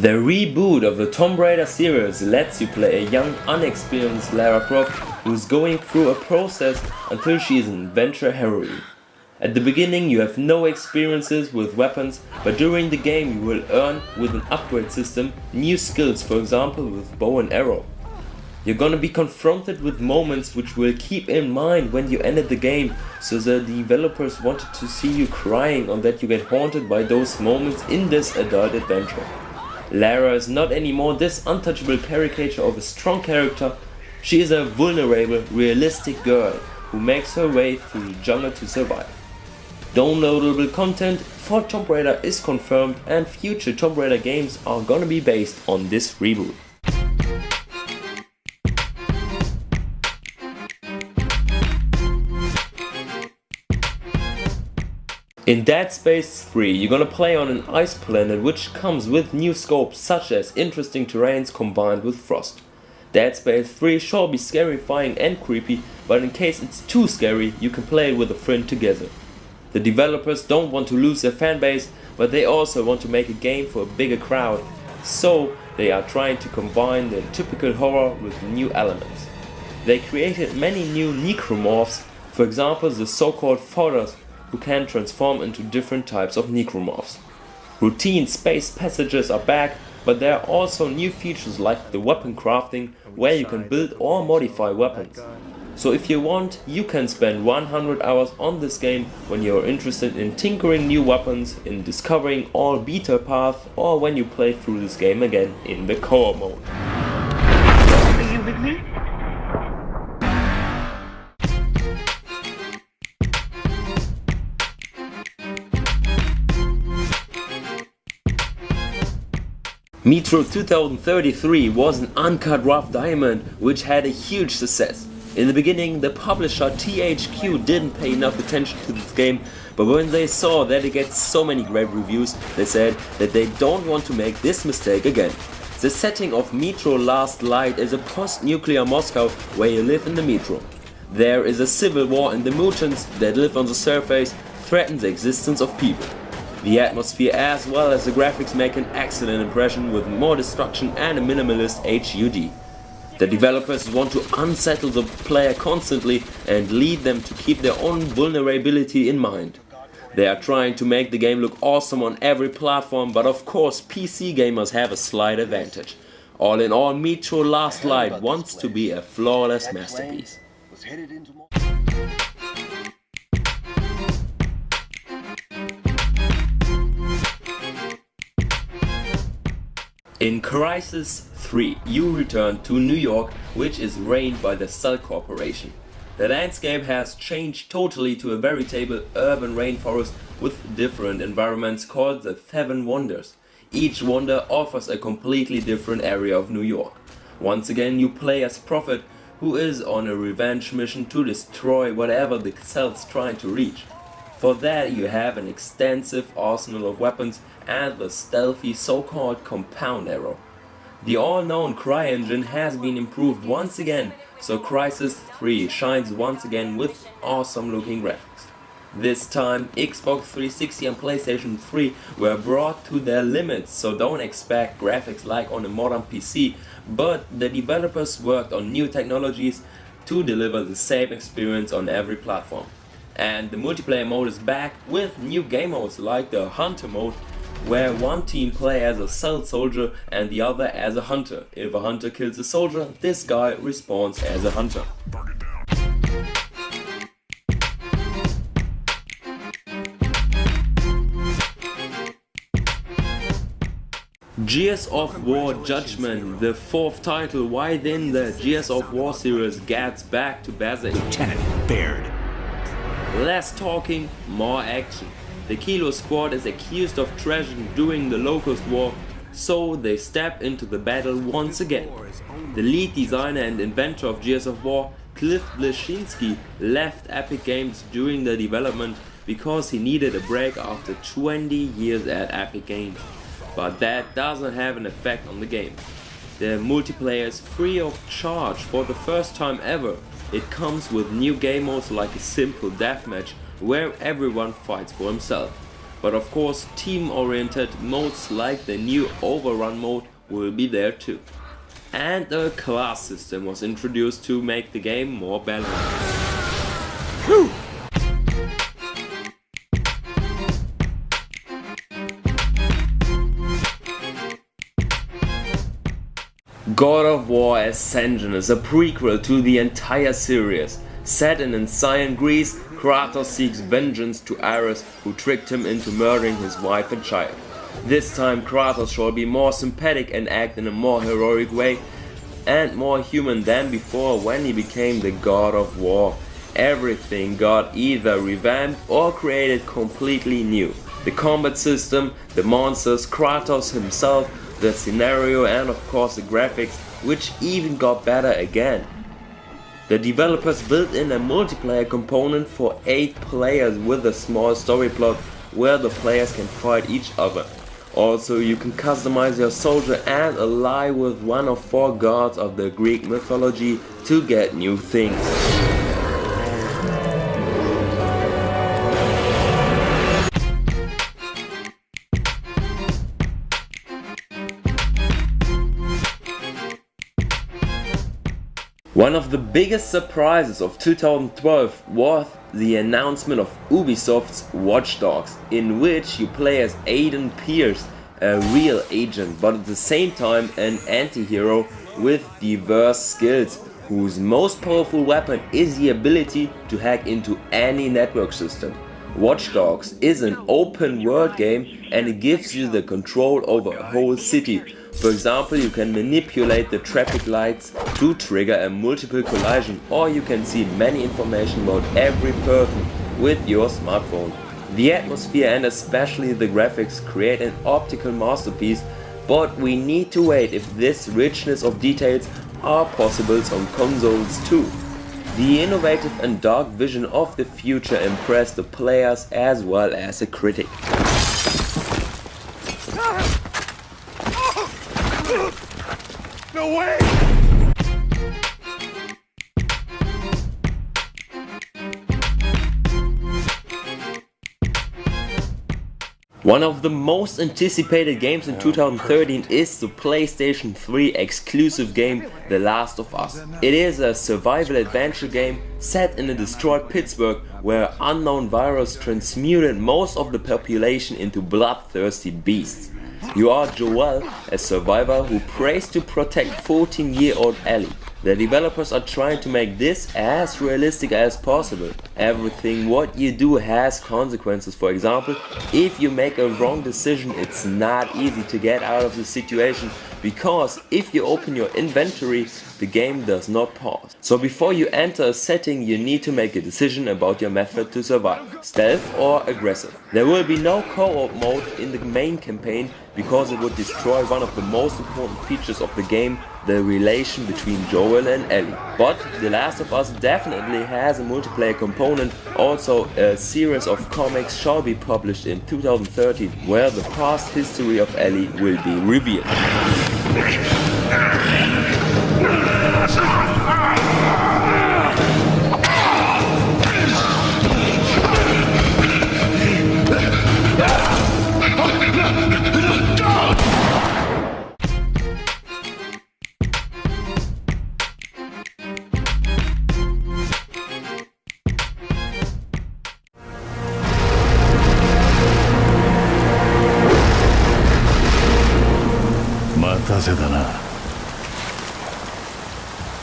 The reboot of the Tomb Raider series lets you play a young, unexperienced Lara Croft who's going through a process until she is an adventure heroine. At the beginning you have no experiences with weapons, but during the game you will earn, with an upgrade system, new skills, for example with bow and arrow. You're gonna be confronted with moments which will keep in mind when you ended the game, so the developers wanted to see you crying or that you get haunted by those moments in this adult adventure. Lara is not anymore this untouchable caricature of a strong character. She is a vulnerable, realistic girl who makes her way through the jungle to survive. Downloadable content for Tomb Raider is confirmed, and future Tomb Raider games are gonna be based on this reboot. In Dead Space 3 you're gonna play on an ice planet which comes with new scopes such as interesting terrains combined with frost. Dead Space 3 shall be scarifying and creepy, but in case it's too scary you can play it with a friend together. The developers don't want to lose their fanbase, but they also want to make a game for a bigger crowd, so they are trying to combine the typical horror with new elements. They created many new necromorphs, for example the so-called fodders, who can transform into different types of necromorphs. Routine space passages are back, but there are also new features like the weapon crafting, where you can build or modify weapons. So if you want, you can spend 100 hours on this game when you are interested in tinkering new weapons, in discovering all beta paths, or when you play through this game again in the co-op mode. Are you with me? Metro 2033 was an uncut rough diamond which had a huge success. In the beginning the publisher THQ didn't pay enough attention to this game, but when they saw that it gets so many great reviews, they said that they don't want to make this mistake again. The setting of Metro Last Light is a post-nuclear Moscow where you live in the metro. There is a civil war and the mutants that live on the surface threaten the existence of people. The atmosphere as well as the graphics make an excellent impression with more destruction and a minimalist HUD. The developers want to unsettle the player constantly and lead them to keep their own vulnerability in mind. They are trying to make the game look awesome on every platform, but of course PC gamers have a slight advantage. All in all, Metro Last Light wants to be a flawless masterpiece. In Crysis 3, you return to New York, which is reigned by the Cell Corporation. The landscape has changed totally to a veritable urban rainforest with different environments called the Seven Wonders. Each wonder offers a completely different area of New York. Once again you play as Prophet, who is on a revenge mission to destroy whatever the Cell's trying to reach. For that you have an extensive arsenal of weapons and the stealthy so-called compound arrow. The all-known CryEngine has been improved once again, so Crysis 3 shines once again with awesome looking graphics. This time Xbox 360 and PlayStation 3 were brought to their limits, so don't expect graphics like on a modern PC, but the developers worked on new technologies to deliver the same experience on every platform. And the multiplayer mode is back with new game modes like the Hunter mode, where one team plays as a Cell soldier and the other as a hunter. If a hunter kills a soldier, this guy respawns as a hunter. Gears of War Judgment, the fourth title within the Gears of War series, gets back to basics. Lieutenant Baird. Less talking, more action. The Kilo squad is accused of treason during the Locust War, so they step into the battle once again. The lead designer and inventor of Gears of War, Cliff Bleszinski, left Epic Games during the development because he needed a break after 20 years at Epic Games. But that doesn't have an effect on the game. The multiplayer is free of charge for the first time ever. It comes with new game modes like a simple deathmatch where everyone fights for himself. but of course team-oriented modes like the new Overrun mode will be there too. And a class system was introduced to make the game more balanced. Whew. God of War Ascension is a prequel to the entire series. Set in ancient Greece, Kratos seeks vengeance to Ares, who tricked him into murdering his wife and child. This time Kratos shall be more sympathetic and act in a more heroic way and more human than before when he became the God of War. Everything got either revamped or created completely new. The combat system, the monsters, Kratos himself, the scenario and of course the graphics, which even got better again. The developers built in a multiplayer component for 8 players with a small story plot where the players can fight each other. Also you can customize your soldier and ally with one of 4 gods of the Greek mythology to get new things. One of the biggest surprises of 2012 was the announcement of Ubisoft's Watch Dogs, in which you play as Aiden Pierce, a real agent but at the same time an anti-hero with diverse skills, whose most powerful weapon is the ability to hack into any network system. Watch Dogs is an open world game and it gives you the control over a whole city. For example, you can manipulate the traffic lights to trigger a multiple collision, or you can see many information about every person with your smartphone. The atmosphere and especially the graphics create an optical masterpiece, but we need to wait if this richness of details are possible on consoles too. The innovative and dark vision of the future impressed the players as well as the critics. No way! One of the most anticipated games in 2013 is the PlayStation 3 exclusive game The Last of Us. It is a survival adventure game set in a destroyed Pittsburgh where an unknown virus transmuted most of the population into bloodthirsty beasts. You are Joel, a survivor who prays to protect 14-year-old Ellie. The developers are trying to make this as realistic as possible. Everything what you do has consequences. For example, if you make a wrong decision, it's not easy to get out of the situation, because if you open your inventory, the game does not pause. So before you enter a setting, you need to make a decision about your method to survive, stealth or aggressive. There will be no co-op mode in the main campaign because it would destroy one of the most important features of the game, the relation between Joel and Ellie. But The Last of Us definitely has a multiplayer component. Also, a series of comics shall be published in 2013 where the past history of Ellie will be revealed.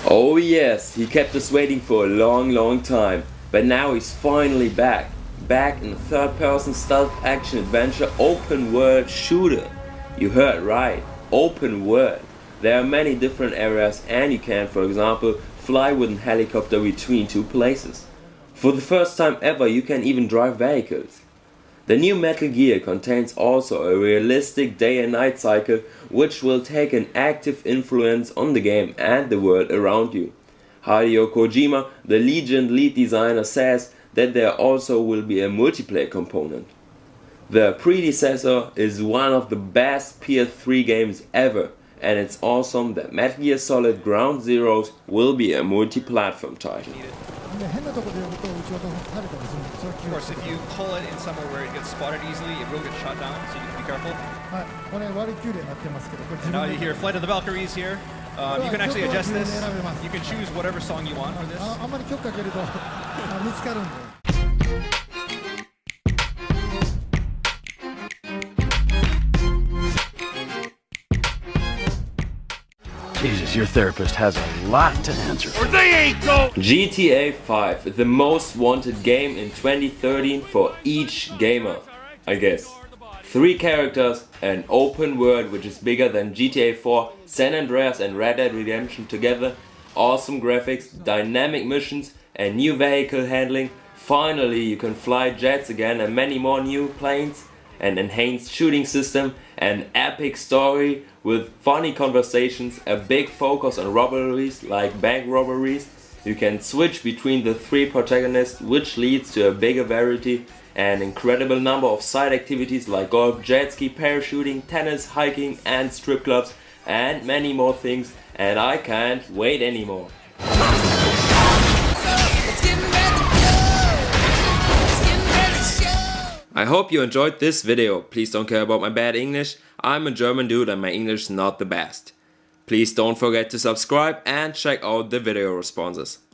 Oh yes, he kept us waiting for a long time, but now he's finally back in a third-person stealth action adventure open world shooter. You heard right, open world. There are many different areas and you can, for example, fly with a helicopter between 2 places. For the first time ever you can even drive vehicles. The new Metal Gear contains also a realistic day and night cycle which will take an active influence on the game and the world around you. Hideo Kojima, the Legend lead designer, says that there also will be a multiplayer component. The predecessor is one of the best PS3 games ever, and it's awesome that Metal Gear Solid Ground Zeroes will be a multi-platform title. course, if you pull it in somewhere where it gets spotted easily, it will get shot down, so you need to be careful. はい、これ割り9でなってますけど、これ自 And now 分 you で hear Flight of the Valkyries here. You can actually adjust this. You can choose whatever song you want for this. あんまり許可かけると見つかるんで。Jesus, your therapist has a lot to answer. GTA 5, the most wanted game in 2013 for each gamer, I guess. 3 characters, an open world which is bigger than GTA 4, San Andreas and Red Dead Redemption together, awesome graphics, dynamic missions and new vehicle handling. Finally you can fly jets again and many more new planes, an enhanced shooting system, an epic story with funny conversations, a big focus on robberies like bank robberies. You can switch between the 3 protagonists, which leads to a bigger variety, an incredible number of side activities like golf, jet ski, parachuting, tennis, hiking and strip clubs and many more things, and I can't wait anymore. I hope you enjoyed this video. Please don't care about my bad English. I'm a German dude and my English is not the best. Please don't forget to subscribe and check out the video responses.